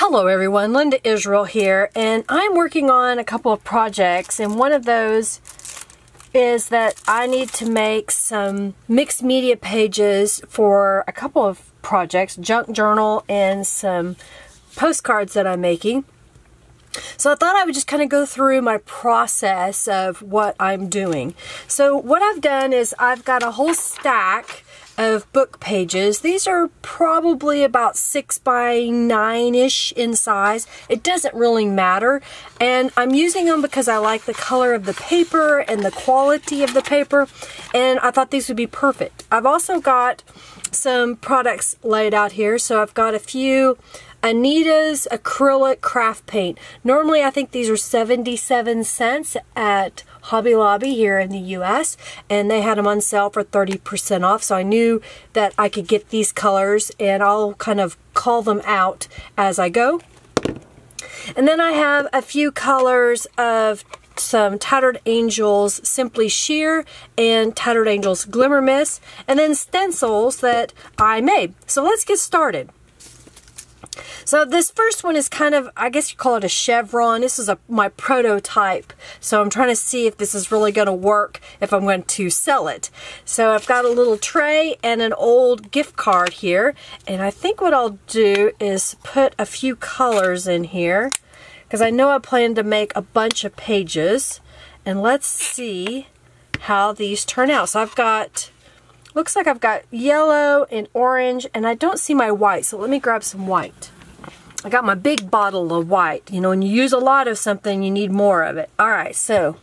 Hello everyone, Linda Israel here, and I'm working on a couple of projects, and one of those is that I need to make some mixed media pages for a couple of projects, junk journal and some postcards that I'm making. So I thought I would just kind of go through my process of what I'm doing. So what I've done is I've got a whole stack of book pages. These are probably about 6 by 9-ish in size. It doesn't really matter, and I'm using them because I like the color of the paper and the quality of the paper, and I thought these would be perfect. I've also got some products laid out here. So I've got a few Anita's acrylic craft paint. Normally I think these are 77 cents at Hobby Lobby here in the US, and they had them on sale for 30% off, so I knew that I could get these colors, and I'll kind of call them out as I go. And then I have a few colors of some Tattered Angels Simply Sheer and Tattered Angels Glimmer Mists, and then stencils that I made. So let's get started. So this first one is kind of, I guess you call it a chevron. This is my prototype. So I'm trying to see if this is really going to work, if I'm going to sell it. So I've got a little tray and an old gift card here. And I think what I'll do is put a few colors in here, because I know I plan to make a bunch of pages. And let's see how these turn out. So I've got, looks like I've got yellow and orange, and I don't see my white, so let me grab some white. I got my big bottle of white. You know, when you use a lot of something, you need more of it. Alright, so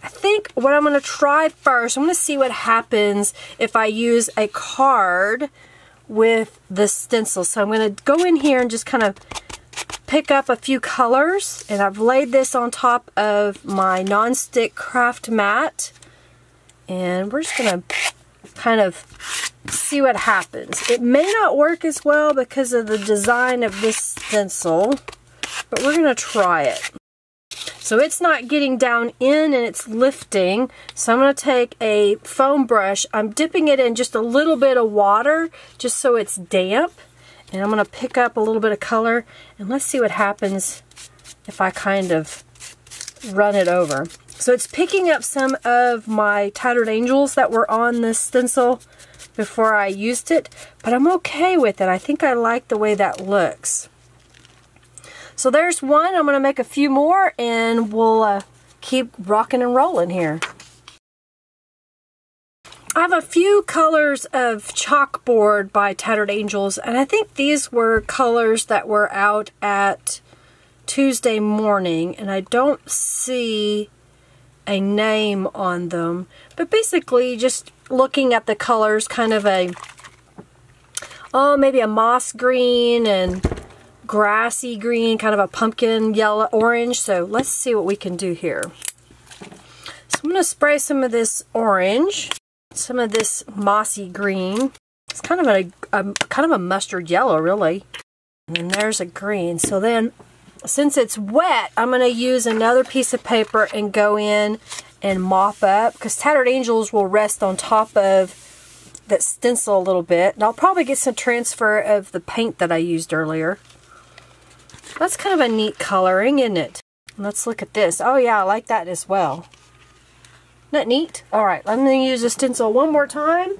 I think what I'm going to try first, I'm going to see what happens if I use a card with the stencil. So I'm going to go in here and just kind of pick up a few colors, and I've laid this on top of my non-stick craft mat, and we're just going to kind of see what happens. It may not work as well because of the design of this stencil, but we're going to try it. So it's not getting down in, and it's lifting. So I'm going to take a foam brush. I'm dipping it in just a little bit of water just so it's damp. And I'm going to pick up a little bit of color, and let's see what happens if I kind of run it over. So it's picking up some of my Tattered Angels that were on this stencil before I used it, but I'm okay with it. I think I like the way that looks. So there's one. I'm going to make a few more, and we'll keep rocking and rolling here. I have a few colors of chalkboard by Tattered Angels, and I think these were colors that were out at Tuesday morning, and I don't see a name on them, but basically just looking at the colors, kind of a, oh, maybe a moss green and grassy green, kind of a pumpkin yellow orange. So let's see what we can do here. So I'm going to spray some of this orange, some of this mossy green. It's kind of a mustard yellow, really. And then there's a green. So then, since it's wet, I'm going to use another piece of paper and go in and mop up, because Tattered Angels will rest on top of that stencil a little bit. And I'll probably get some transfer of the paint that I used earlier. That's kind of a neat coloring, isn't it? Let's look at this. Oh yeah, I like that as well. Isn't that neat? Alright, I'm going to use the stencil one more time.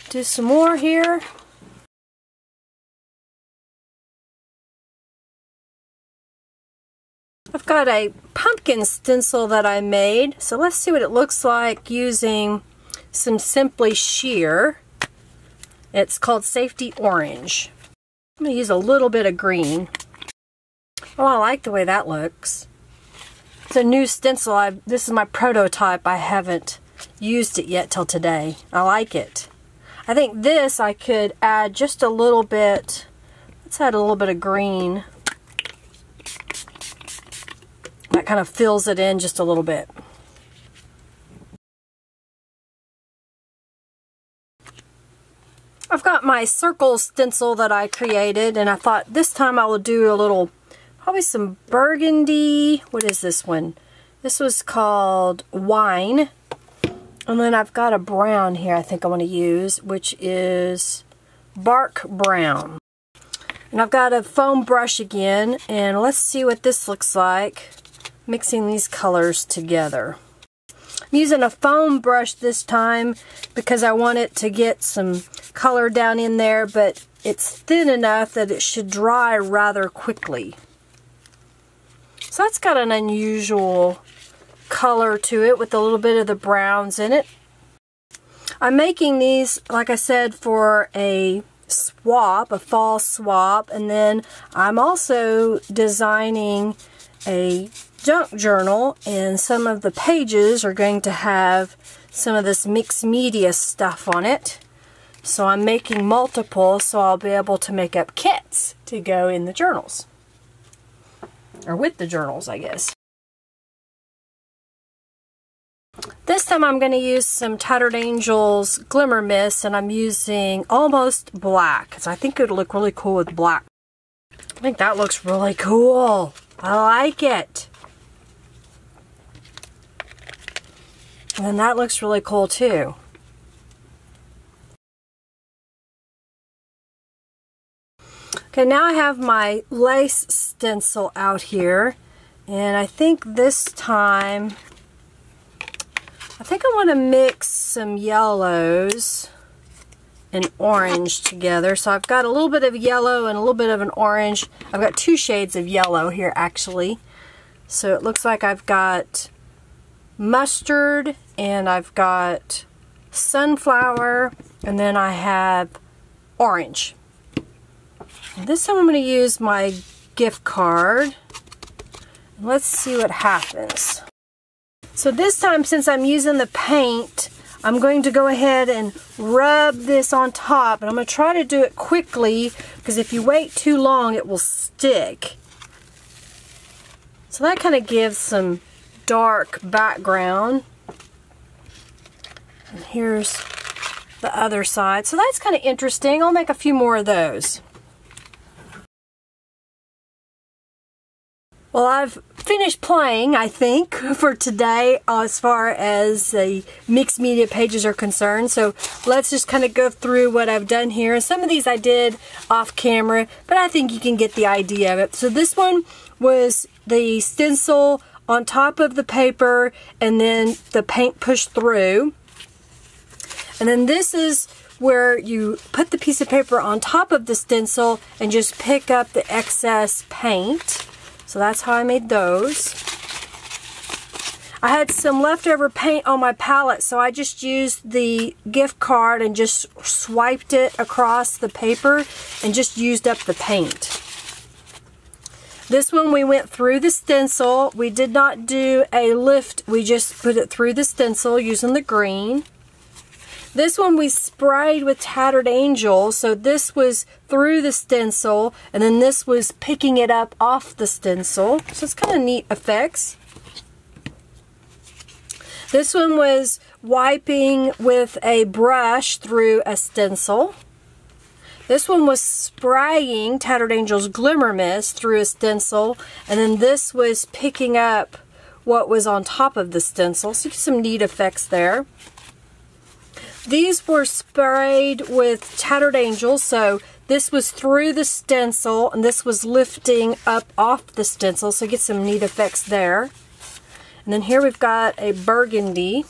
Do some more here. I've got a pumpkin stencil that I made, so let's see what it looks like using some Simply Sheer. It's called Safety Orange. I'm going to use a little bit of green. Oh, I like the way that looks. It's a new stencil. This is my prototype. I haven't used it yet till today. I like it. I think this I could add just a little bit. Let's add a little bit of green. That kind of fills it in just a little bit. I've got my circle stencil that I created, and I thought this time I will do a little, probably some burgundy. What is this one? This was called Wine. And then I've got a brown here I think I want to use, which is Bark Brown. And I've got a foam brush again, and let's see what this looks like mixing these colors together. I'm using a foam brush this time because I want it to get some color down in there, but it's thin enough that it should dry rather quickly. So that's got an unusual color to it with a little bit of the browns in it. I'm making these, like I said, for a swap, a fall swap, and then I'm also designing a junk journal, and some of the pages are going to have some of this mixed media stuff on it. So I'm making multiple so I'll be able to make up kits to go in the journals. Or with the journals, I guess. This time I'm going to use some Tattered Angels Glimmer Mists, and I'm using almost black because I think it would look really cool with black. I think that looks really cool. I like it. And then that looks really cool too. Okay, now I have my lace stencil out here, and I think this time, I think I want to mix some yellows and orange together. So I've got a little bit of yellow and a little bit of an orange. I've got 2 shades of yellow here actually. So it looks like I've got mustard, and I've got sunflower, and then I have orange. And this time I'm going to use my gift card. Let's see what happens. So this time, since I'm using the paint, I'm going to go ahead and rub this on top, and I'm going to try to do it quickly because if you wait too long it will stick. So that kind of gives some dark background. And here's the other side. So that's kind of interesting. I'll make a few more of those. Well, I've finished playing, I think, for today as far as the mixed media pages are concerned. So let's just kind of go through what I've done here. And some of these I did off camera, but I think you can get the idea of it. So this one was the stencil on top of the paper, and then the paint pushed through. And then this is where you put the piece of paper on top of the stencil and just pick up the excess paint. So that's how I made those. I had some leftover paint on my palette, so I just used the gift card and just swiped it across the paper and just used up the paint. This one we went through the stencil. We did not do a lift, we just put it through the stencil using the green. This one we sprayed with Tattered Angels, so this was through the stencil, and then this was picking it up off the stencil. So it's kind of neat effects. This one was wiping with a brush through a stencil. This one was spraying Tattered Angels Glimmer Mists through a stencil, and then this was picking up what was on top of the stencil. So you get some neat effects there. These were sprayed with Tattered Angels, so this was through the stencil, and this was lifting up off the stencil, so you get some neat effects there. And then here we've got a burgundy.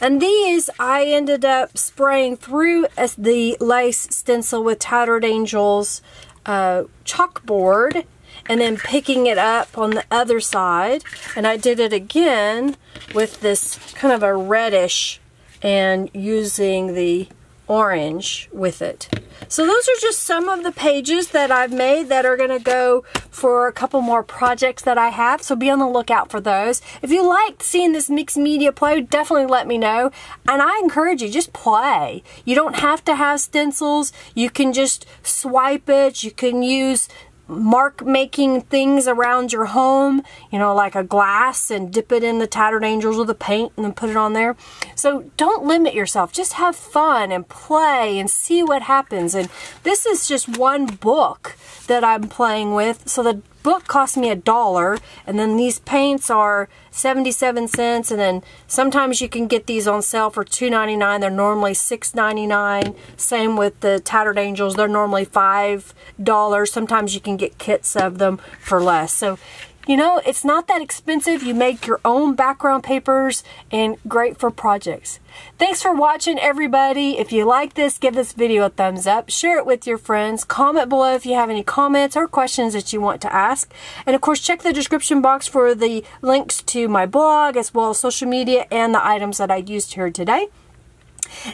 And these I ended up spraying through the lace stencil with Tattered Angels chalkboard, and then picking it up on the other side. And I did it again with this kind of a reddish and using the orange with it. So those are just some of the pages that I've made that are going to go for a couple more projects that I have. So be on the lookout for those. If you liked seeing this mixed media play, definitely let me know. And I encourage you, just play. You don't have to have stencils. You can just swipe it. You can use mark making things around your home, you know, like a glass, and dip it in the Tattered Angels with the paint and then put it on there. So don't limit yourself, just have fun and play and see what happens. And this is just one book that I'm playing with, so the book cost me $1, and then these paints are 77 cents, and then sometimes you can get these on sale for $2.99. They're normally $6.99. Same with the Tattered Angels. They're normally $5. Sometimes you can get kits of them for less. So, you know, it's not that expensive. You make your own background papers and great for projects. Thanks for watching, everybody. If you like this, give this video a thumbs up. Share it with your friends. Comment below if you have any comments or questions that you want to ask. And of course, check the description box for the links to my blog as well as social media and the items that I used here today.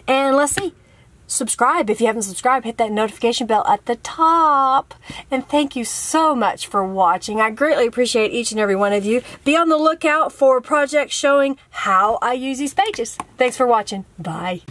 And let's see. Subscribe. If you haven't subscribed, hit that notification bell at the top. And thank you so much for watching. I greatly appreciate each and every one of you. Be on the lookout for projects showing how I use these pages. Thanks for watching. Bye.